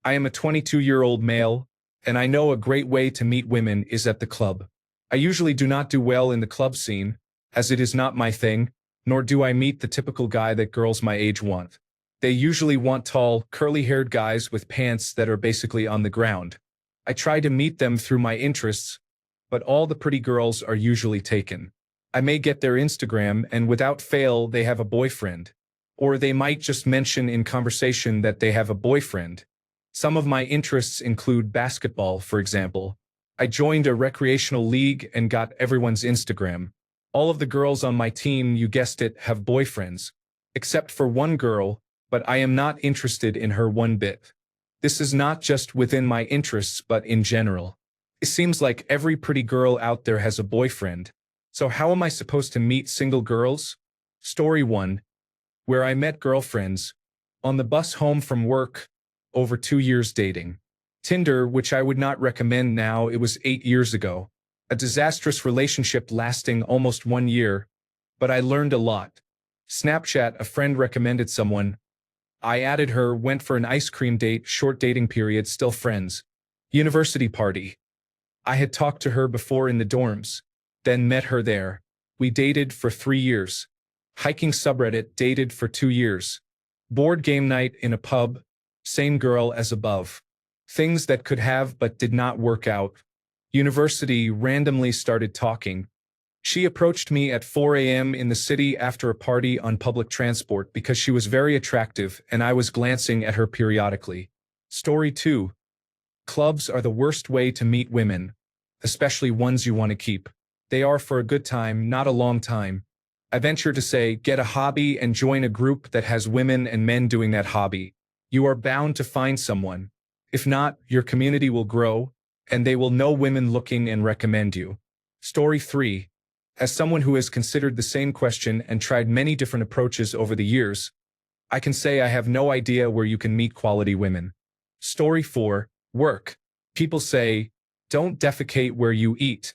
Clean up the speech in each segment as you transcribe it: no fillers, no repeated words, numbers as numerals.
I am a 22-year-old male, and I know a great way to meet women is at the club. I usually do not do well in the club scene, as it is not my thing, nor do I meet the typical guy that girls my age want. They usually want tall, curly-haired guys with pants that are basically on the ground. I try to meet them through my interests, but all the pretty girls are usually taken. I may get their Instagram and without fail they have a boyfriend. Or they might just mention in conversation that they have a boyfriend. Some of my interests include basketball, for example. I joined a recreational league and got everyone's Instagram. All of the girls on my team, you guessed it, have boyfriends. Except for one girl, but I am not interested in her one bit. This is not just within my interests but in general. It seems like every pretty girl out there has a boyfriend. So how am I supposed to meet single girls? Story 1. Where I met girlfriends. On the bus home from work. Over 2 years dating. Tinder, which I would not recommend now, it was 8 years ago. A disastrous relationship lasting almost 1 year. But I learned a lot. Snapchat, a friend recommended someone. I added her, went for an ice cream date, short dating period, still friends. University party. I had talked to her before in the dorms. Then met her there. We dated for 3 years. Hiking subreddit, dated for 2 years. Board game night in a pub. Same girl as above. Things that could have but did not work out. University, randomly started talking. She approached me at 4 a.m. in the city after a party on public transport because she was very attractive and I was glancing at her periodically. Story 2. Clubs are the worst way to meet women, especially ones you want to keep. They are for a good time, not a long time. I venture to say, get a hobby and join a group that has women and men doing that hobby. You are bound to find someone. If not, your community will grow, and they will know women looking and recommend you. Story 3. As someone who has considered the same question and tried many different approaches over the years, I can say I have no idea where you can meet quality women. Story 4. Work. People say, don't defecate where you eat.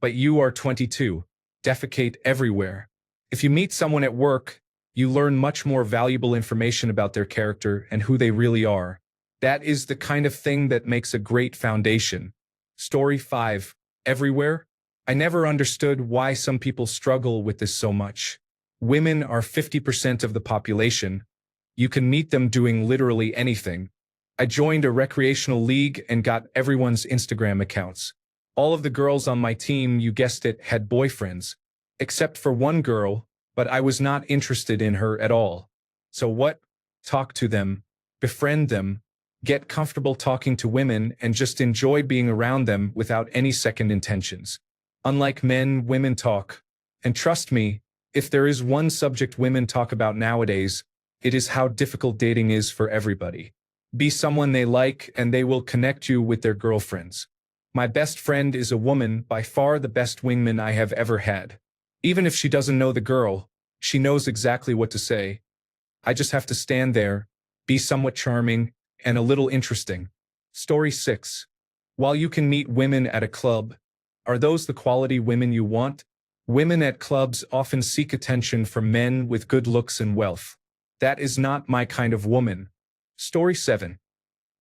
But you are 22. Defecate everywhere. If you meet someone at work, you learn much more valuable information about their character and who they really are. That is the kind of thing that makes a great foundation. Story 5. Everywhere? I never understood why some people struggle with this so much. Women are 50% of the population. You can meet them doing literally anything. I joined a recreational league and got everyone's Instagram accounts. All of the girls on my team, you guessed it, had boyfriends. Except for one girl, but I was not interested in her at all. So what? Talk to them. Befriend them. Get comfortable talking to women and just enjoy being around them without any second intentions. Unlike men, women talk. And trust me, if there is one subject women talk about nowadays, it is how difficult dating is for everybody. Be someone they like and they will connect you with their girlfriends. My best friend is a woman, by far the best wingman I have ever had. Even if she doesn't know the girl, she knows exactly what to say. I just have to stand there, be somewhat charming, and a little interesting. Story 6. While you can meet women at a club, are those the quality women you want? Women at clubs often seek attention from men with good looks and wealth. That is not my kind of woman. Story 7.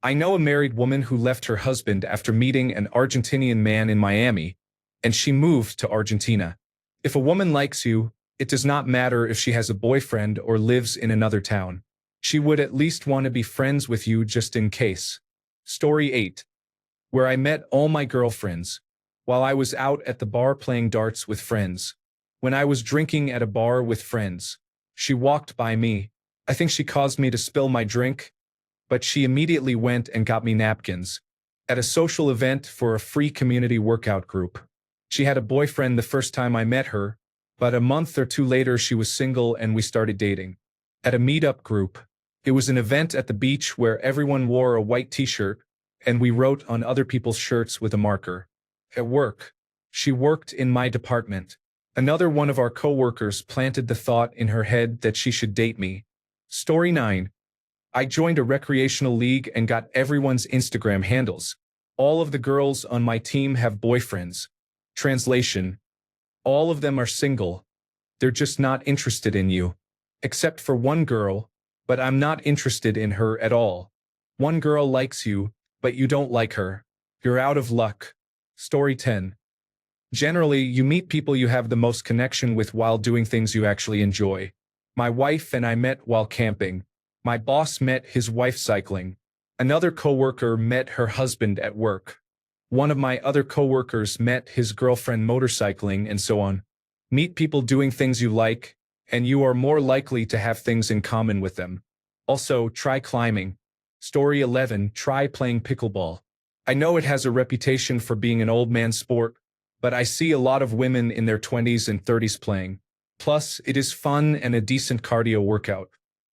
I know a married woman who left her husband after meeting an Argentinian man in Miami, and she moved to Argentina. If a woman likes you, it does not matter if she has a boyfriend or lives in another town. She would at least want to be friends with you just in case. Story 8. Where I met all my girlfriends. While I was out at the bar playing darts with friends. When I was drinking at a bar with friends. She walked by me. I think she caused me to spill my drink, but she immediately went and got me napkins. At a social event for a free community workout group. She had a boyfriend the first time I met her, but a month or two later she was single and we started dating. At a meetup group. It was an event at the beach where everyone wore a white t-shirt, and we wrote on other people's shirts with a marker. At work. She worked in my department. Another one of our co-workers planted the thought in her head that she should date me. Story 9. I joined a recreational league and got everyone's Instagram handles. All of the girls on my team have boyfriends. Translation. All of them are single. They're just not interested in you. Except for one girl, but I'm not interested in her at all. One girl likes you, but you don't like her. You're out of luck. Story 10. Generally, you meet people you have the most connection with while doing things you actually enjoy. My wife and I met while camping. My boss met his wife cycling. Another coworker met her husband at work. One of my other coworkers met his girlfriend motorcycling, and so on. Meet people doing things you like, and you are more likely to have things in common with them. Also, try climbing. Story 11. Try playing pickleball. I know it has a reputation for being an old man sport, but I see a lot of women in their 20s and 30s playing. Plus, it is fun and a decent cardio workout.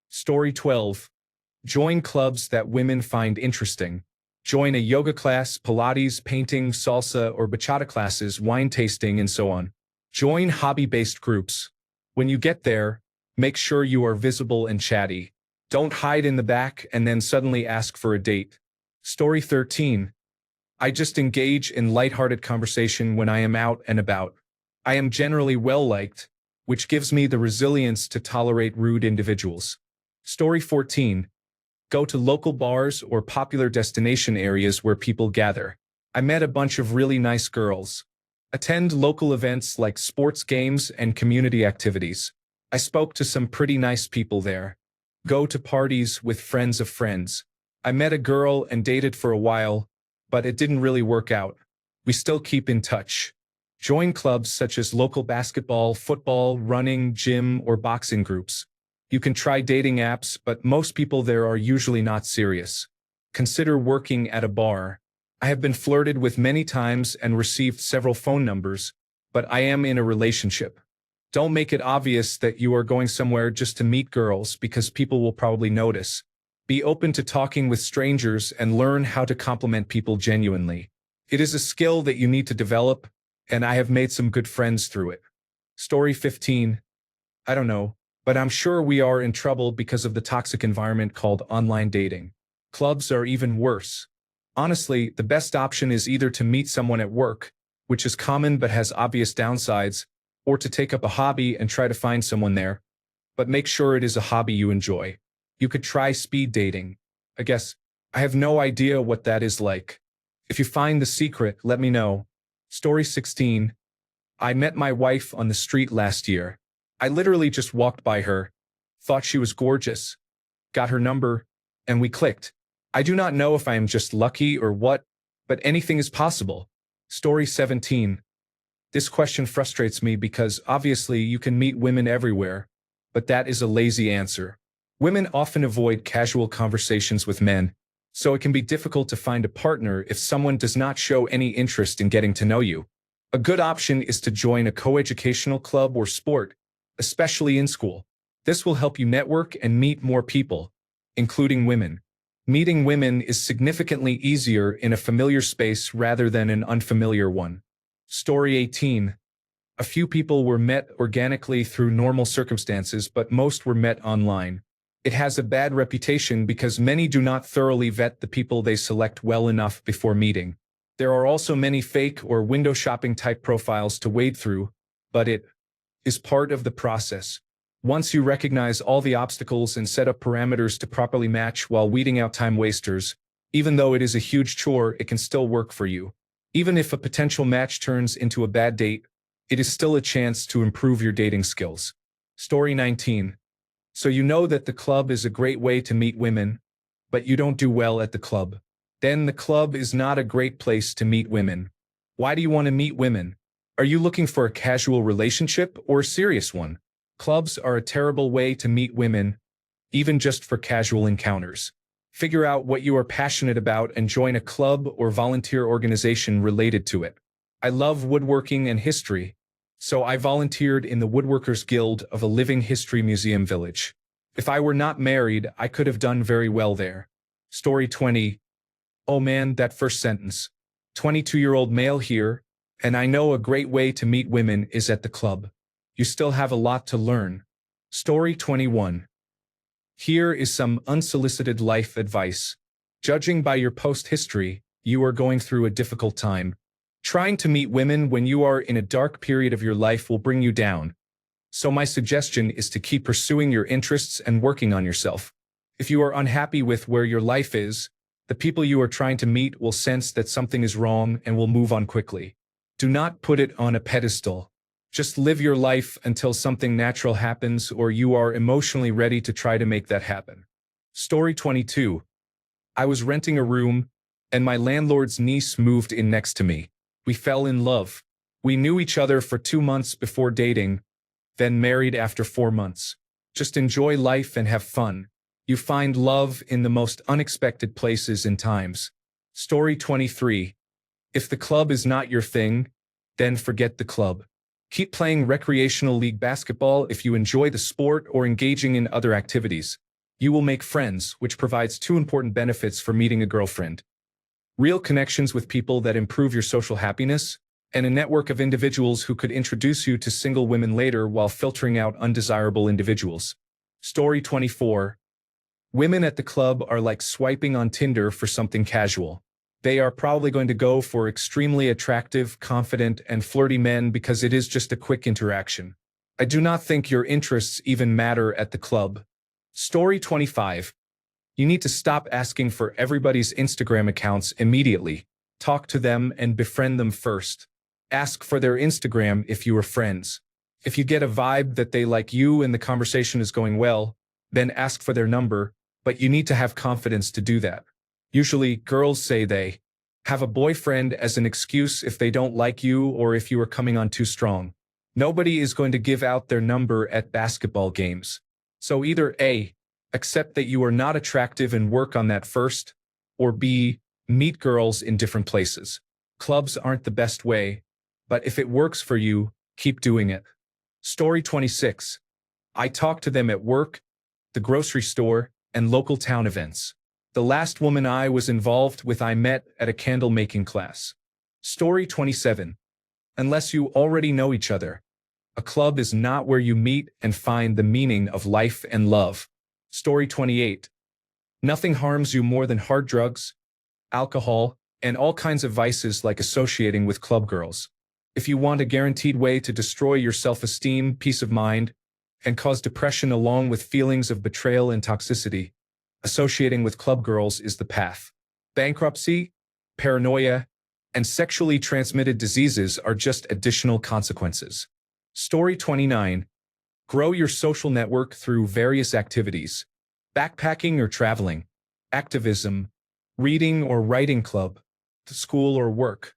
Story 12. Join clubs that women find interesting. Join a yoga class, Pilates, painting, salsa, or bachata classes, wine tasting, and so on. Join hobby-based groups. When you get there, make sure you are visible and chatty. Don't hide in the back and then suddenly ask for a date. Story 13. I just engage in lighthearted conversation when I am out and about. I am generally well-liked, which gives me the resilience to tolerate rude individuals. Story 14. Go to local bars or popular destination areas where people gather. I met a bunch of really nice girls. Attend local events like sports games and community activities. I spoke to some pretty nice people there. Go to parties with friends of friends. I met a girl and dated for a while, but it didn't really work out. We still keep in touch. Join clubs such as local basketball, football, running, gym, or boxing groups. You can try dating apps, but most people there are usually not serious. Consider working at a bar. I have been flirted with many times and received several phone numbers, but I am in a relationship. Don't make it obvious that you are going somewhere just to meet girls because people will probably notice. Be open to talking with strangers and learn how to compliment people genuinely. It is a skill that you need to develop, and I have made some good friends through it. Story 15. I don't know, but I'm sure we are in trouble because of the toxic environment called online dating. Clubs are even worse. Honestly, the best option is either to meet someone at work, which is common but has obvious downsides, or to take up a hobby and try to find someone there. But make sure it is a hobby you enjoy. You could try speed dating. I guess I have no idea what that is like. If you find the secret, let me know. Story 16. I met my wife on the street last year. I literally just walked by her, thought she was gorgeous, got her number, and we clicked. I do not know if I am just lucky or what, but anything is possible. Story 17. This question frustrates me because obviously you can meet women everywhere, but that is a lazy answer. Women often avoid casual conversations with men, so it can be difficult to find a partner if someone does not show any interest in getting to know you. A good option is to join a coeducational club or sport, especially in school. This will help you network and meet more people, including women. Meeting women is significantly easier in a familiar space rather than an unfamiliar one. Story 18. A few people were met organically through normal circumstances, but most were met online. It has a bad reputation because many do not thoroughly vet the people they select well enough before meeting. There are also many fake or window shopping type profiles to wade through, but it is part of the process. Once you recognize all the obstacles and set up parameters to properly match while weeding out time wasters, even though it is a huge chore, it can still work for you. Even if a potential match turns into a bad date, it is still a chance to improve your dating skills. Story 19. So you know that the club is a great way to meet women, but you don't do well at the club. Then the club is not a great place to meet women. Why do you want to meet women? Are you looking for a casual relationship or a serious one? Clubs are a terrible way to meet women, even just for casual encounters. Figure out what you are passionate about and join a club or volunteer organization related to it. I love woodworking and history, so I volunteered in the Woodworkers Guild of a Living History Museum village. If I were not married, I could have done very well there. Story 20. Oh man, that first sentence. 22-year-old male here, and I know a great way to meet women is at the club. You still have a lot to learn. Story 21. Here is some unsolicited life advice. Judging by your post history, you are going through a difficult time. Trying to meet women when you are in a dark period of your life will bring you down. So my suggestion is to keep pursuing your interests and working on yourself. If you are unhappy with where your life is, The people you are trying to meet will sense that something is wrong and will move on quickly. Do not put it on a pedestal. Just live your life until something natural happens or you are emotionally ready to try to make that happen. Story 22. I was renting a room, and my landlord's niece moved in next to me. We fell in love. We knew each other for 2 months before dating, then married after 4 months. Just enjoy life and have fun. You find love in the most unexpected places and times. Story 23. If the club is not your thing, then forget the club. Keep playing recreational league basketball if you enjoy the sport or engaging in other activities. You will make friends, which provides 2 important benefits for meeting a girlfriend. Real connections with people that improve your social happiness, and a network of individuals who could introduce you to single women later while filtering out undesirable individuals. Story 24. Women at the club are like swiping on Tinder for something casual. They are probably going to go for extremely attractive, confident, and flirty men because it is just a quick interaction. I do not think your interests even matter at the club. Story 25. You need to stop asking for everybody's Instagram accounts immediately. Talk to them and befriend them first. Ask for their Instagram if you are friends. If you get a vibe that they like you and the conversation is going well, then ask for their number, but you need to have confidence to do that. Usually, girls say they have a boyfriend as an excuse if they don't like you or if you are coming on too strong. Nobody is going to give out their number at basketball games. So either A, accept that you are not attractive and work on that first, or B, meet girls in different places. Clubs aren't the best way, but if it works for you, keep doing it. Story 26. I talk to them at work, the grocery store, and local town events. The last woman I was involved with I met at a candle making class. Story 27. Unless you already know each other, a club is not where you meet and find the meaning of life and love. Story 28. Nothing harms you more than hard drugs, alcohol, and all kinds of vices like associating with club girls. If you want a guaranteed way to destroy your self-esteem, peace of mind, and cause depression along with feelings of betrayal and toxicity, associating with club girls is the path. Bankruptcy, paranoia, and sexually transmitted diseases are just additional consequences. Story 29. Grow your social network through various activities. Backpacking or traveling, activism, reading or writing club, school or work,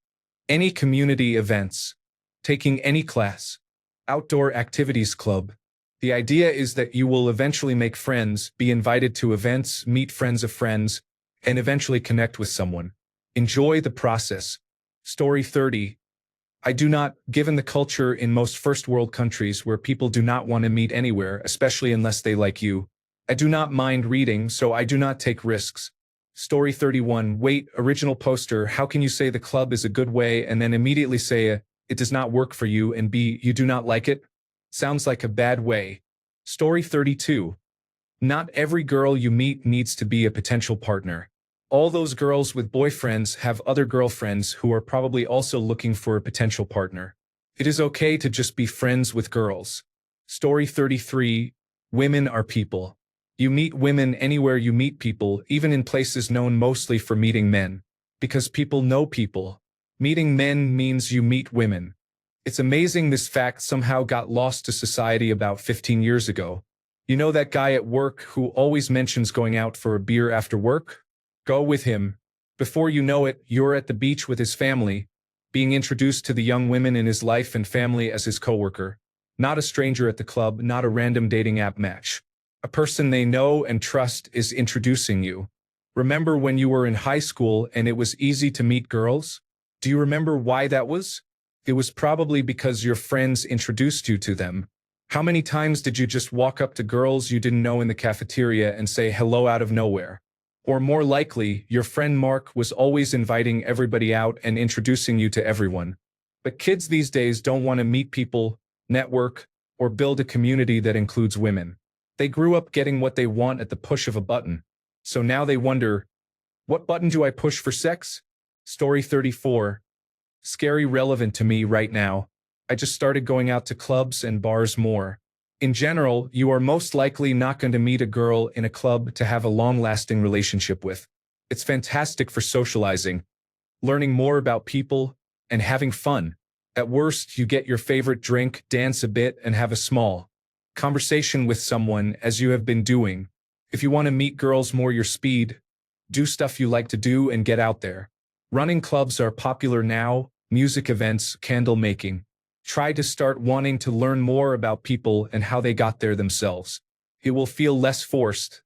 any community events, taking any class, outdoor activities club. The idea is that you will eventually make friends, be invited to events, meet friends of friends, and eventually connect with someone. Enjoy the process. Story 30. I do not, given the culture in most first world countries where people do not want to meet anywhere, especially unless they like you, I do not mind reading, so I do not take risks. Story 31. Wait, original poster, how can you say the club is a good way and then immediately say it does not work for you and B, you do not like it? Sounds like a bad way. Story 32. Not every girl you meet needs to be a potential partner. All those girls with boyfriends have other girlfriends who are probably also looking for a potential partner. It is okay to just be friends with girls. Story 33. Women are people. You meet women anywhere you meet people, even in places known mostly for meeting men. Because people know people. Meeting men means you meet women. It's amazing this fact somehow got lost to society about 15 years ago. You know that guy at work who always mentions going out for a beer after work? Go with him. Before you know it, you're at the beach with his family, being introduced to the young women in his life and family as his coworker. Not a stranger at the club, not a random dating app match. A person they know and trust is introducing you. Remember when you were in high school and it was easy to meet girls? Do you remember why that was? It was probably because your friends introduced you to them. How many times did you just walk up to girls you didn't know in the cafeteria and say hello out of nowhere? Or more likely, your friend Mark was always inviting everybody out and introducing you to everyone. But kids these days don't want to meet people, network, or build a community that includes women. They grew up getting what they want at the push of a button. So now they wonder, what button do I push for sex? Story 34. Scary relevant to me right now. I just started going out to clubs and bars more. In general, you are most likely not going to meet a girl in a club to have a long-lasting relationship with. It's fantastic for socializing, learning more about people, and having fun. At worst, you get your favorite drink, dance a bit, and have a small conversation with someone as you have been doing. If you want to meet girls more your speed, do stuff you like to do and get out there. Running clubs are popular now, music events, candle making. Try to start wanting to learn more about people and how they got there themselves. It will feel less forced.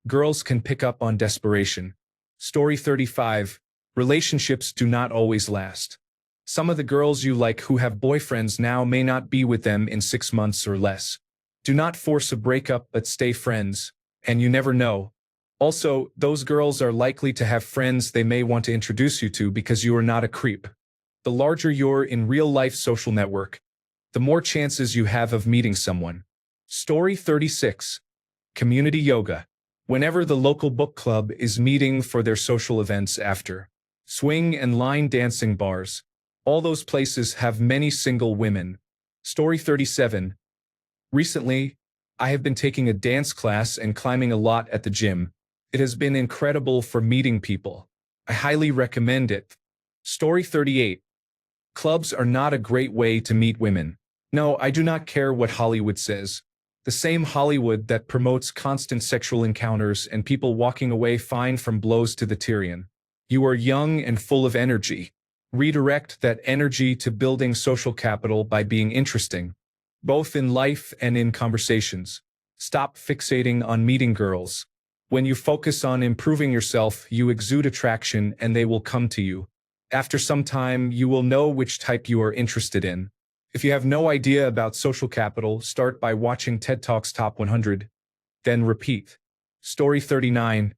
Girls can pick up on desperation. Story 35. Relationships do not always last. Some of the girls you like who have boyfriends now may not be with them in 6 months or less. Do not force a breakup but stay friends, and you never know. Also, those girls are likely to have friends they may want to introduce you to because you are not a creep. The larger your in real-life social network, the more chances you have of meeting someone. Story 36. Community yoga. Whenever the local book club is meeting for their social events after swing and line dancing bars, all those places have many single women. Story 37. Recently, I have been taking a dance class and climbing a lot at the gym. It has been incredible for meeting people. I highly recommend it. Story 38. Clubs are not a great way to meet women. No, I do not care what Hollywood says. The same Hollywood that promotes constant sexual encounters and people walking away fine from blows to the Tyrion. You are young and full of energy. Redirect that energy to building social capital by being interesting, both in life and in conversations. Stop fixating on meeting girls. When you focus on improving yourself, you exude attraction and they will come to you. After some time, you will know which type you are interested in. If you have no idea about social capital, start by watching TED Talks Top 100. Then repeat. Story 39.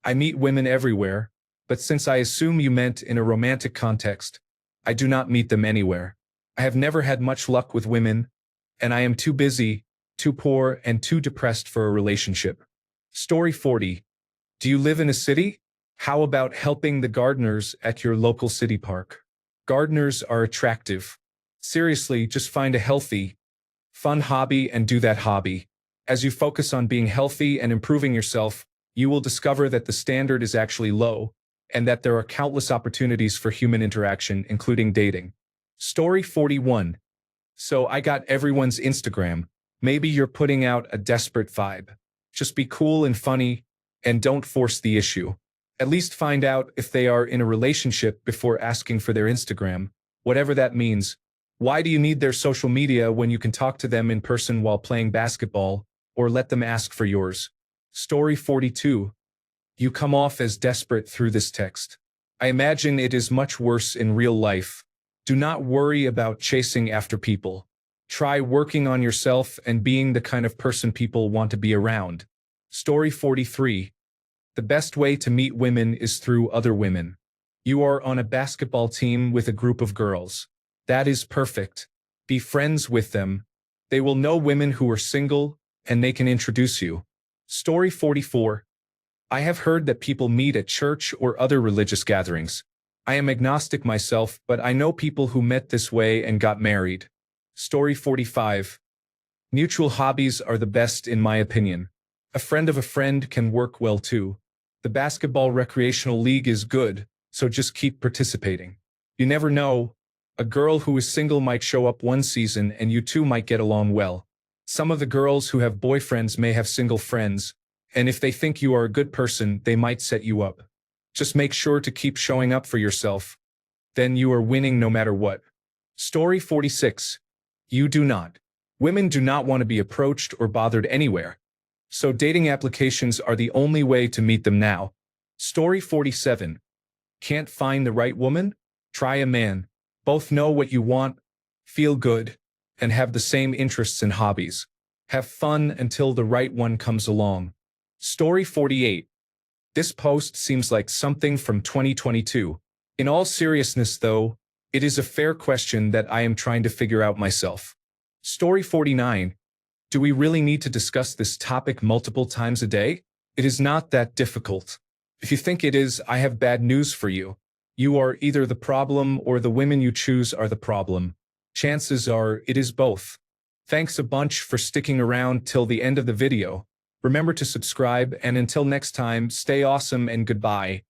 I meet women everywhere, but since I assume you meant in a romantic context, I do not meet them anywhere. I have never had much luck with women, and I am too busy, too poor, and too depressed for a relationship. Story 40. Do you live in a city? How about helping the gardeners at your local city park? Gardeners are attractive. Seriously, just find a healthy, fun hobby and do that hobby. As you focus on being healthy and improving yourself, you will discover that the standard is actually low, and that there are countless opportunities for human interaction, including dating. Story 41. So I got everyone's Instagram. Maybe you're putting out a desperate vibe. Just be cool and funny, and don't force the issue. At least find out if they are in a relationship before asking for their Instagram, whatever that means. Why do you need their social media when you can talk to them in person while playing basketball, or let them ask for yours? Story 42. You come off as desperate through this text. I imagine it is much worse in real life. Do not worry about chasing after people. Try working on yourself and being the kind of person people want to be around. Story 43. The best way to meet women is through other women. You are on a basketball team with a group of girls. That is perfect. Be friends with them. They will know women who are single, and they can introduce you. Story 44. I have heard that people meet at church or other religious gatherings. I am agnostic myself, but I know people who met this way and got married. Story 45. Mutual hobbies are the best in my opinion. A friend of a friend can work well too. The basketball recreational league is good, so just keep participating. You never know. A girl who is single might show up one season and you two might get along well. Some of the girls who have boyfriends may have single friends, and if they think you are a good person, they might set you up. Just make sure to keep showing up for yourself. Then you are winning no matter what. Story 46. You do not. Women do not want to be approached or bothered anywhere. So dating applications are the only way to meet them now. Story 47. Can't find the right woman? Try a man. Both know what you want, feel good, and have the same interests and hobbies. Have fun until the right one comes along. Story 48. This post seems like something from 2022. In all seriousness though, it is a fair question that I am trying to figure out myself. Story 49. Do we really need to discuss this topic multiple times a day? It is not that difficult. If you think it is, I have bad news for you. You are either the problem or the women you choose are the problem. Chances are it is both. Thanks a bunch for sticking around till the end of the video. Remember to subscribe, and until next time, stay awesome and goodbye.